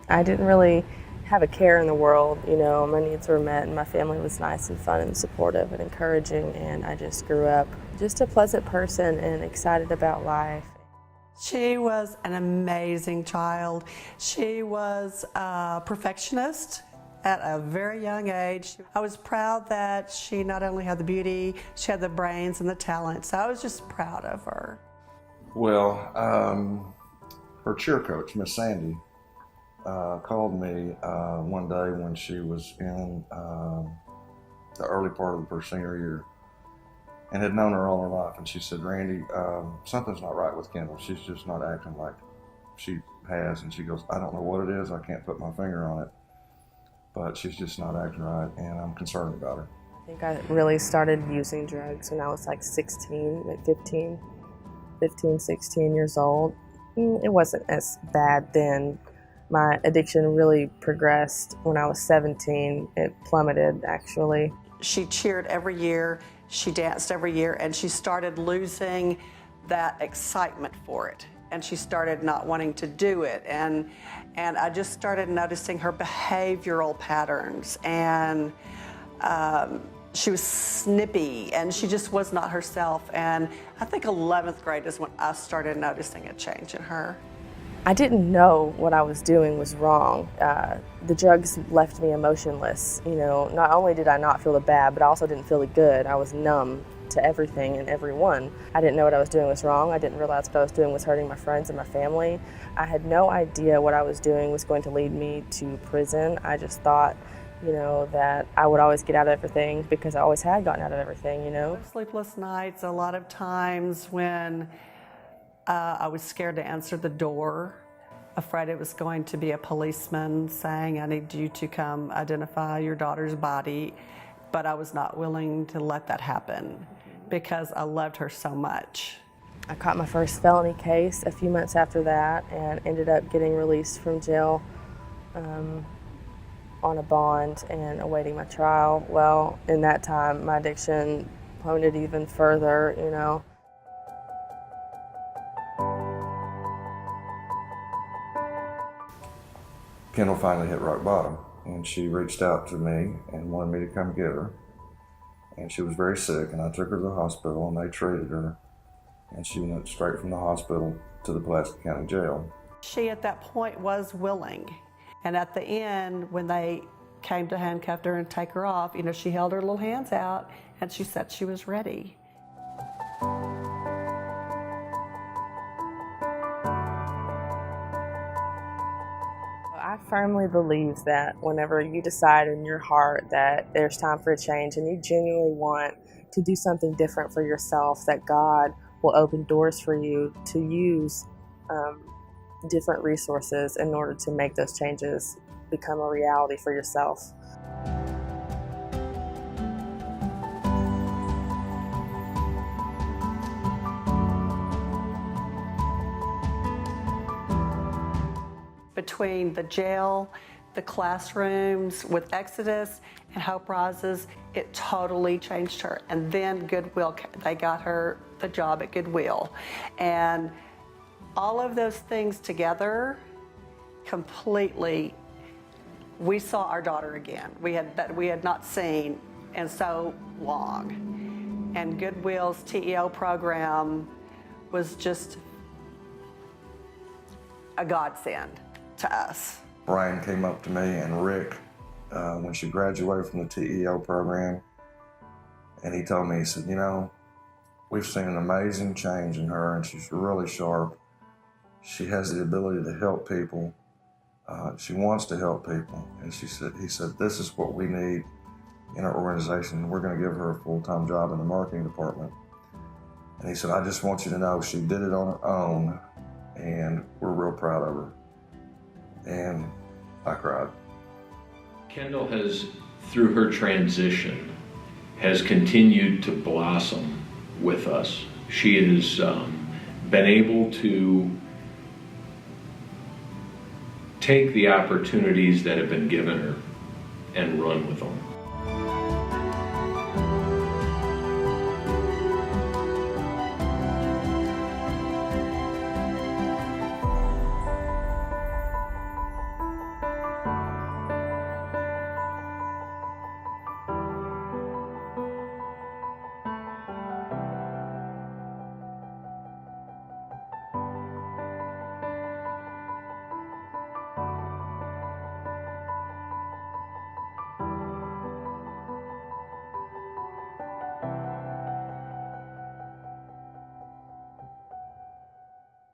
I didn't really have a care in the world, you know, my needs were met and my family was nice and fun and supportive and encouraging, and I just grew up just a pleasant person and excited about life. She was an amazing child. She was a perfectionist at a very young age. I was proud that she not only had the beauty, she had the brains and the talent, so I was just proud of her. Well, her cheer coach, Miss Sandy, called me one day when she was in the early part of her senior year and had known her all her life. And she said, Randy, something's not right with Kendal. She's just not acting like she has. And she goes, I don't know what it is. I can't put my finger on it, but she's just not acting right, and I'm concerned about her. I think I really started using drugs when I was like 16, like 15, 16 years old. It wasn't as bad then. My addiction really progressed when I was 17. It plummeted, actually. She cheered every year, she danced every year, and she started losing that excitement for it. And she started not wanting to do it. And I just started noticing her behavioral patterns. And she was snippy, and she just was not herself. And I think 11th grade is when I started noticing a change in her. I didn't know what I was doing was wrong. The drugs left me emotionless. You know, not only did I not feel the bad, but I also didn't feel the good. I was numb to everything and everyone. I didn't know what I was doing was wrong. I didn't realize what I was doing was hurting my friends and my family. I had no idea what I was doing was going to lead me to prison. I just thought, you know, that I would always get out of everything because I always had gotten out of everything, you know. Sleepless nights, a lot of times when I was scared to answer the door, afraid it was going to be a policeman saying, I need you to come identify your daughter's body. But I was not willing to let that happen because I loved her so much. I caught my first felony case a few months after that and ended up getting released from jail on a bond and awaiting my trial. Well, in that time, my addiction plummeted even further, you know. Kendal finally hit rock bottom, and she reached out to me and wanted me to come get her. And she was very sick, and I took her to the hospital, and they treated her. And she went straight from the hospital to the Pulaski County Jail. She, at that point, was willing. And at the end, when they came to handcuff her and take her off, you know, she held her little hands out, and she said she was ready. I firmly believe that whenever you decide in your heart that there's time for a change and you genuinely want to do something different for yourself, that God will open doors for you to use different resources in order to make those changes become a reality for yourself. Between the jail, the classrooms with Exodus and Hope Rises, it totally changed her. And then Goodwill, they got her the job at Goodwill. And all of those things together completely, we saw our daughter again. That we had not seen in so long. And Goodwill's TEO program was just a godsend to us. Brian came up to me and Rick when she graduated from the TEO program, and he told me, he said, you know, we've seen an amazing change in her, and she's really sharp. She has the ability to help people. She wants to help people. And he said, this is what we need in our organization. We're going to give her a full-time job in the marketing department. And he said, I just want you to know she did it on her own, and we're real proud of her. And I cried. Kendal has, through her transition, has continued to blossom with us. She has been able to take the opportunities that have been given her and run with them.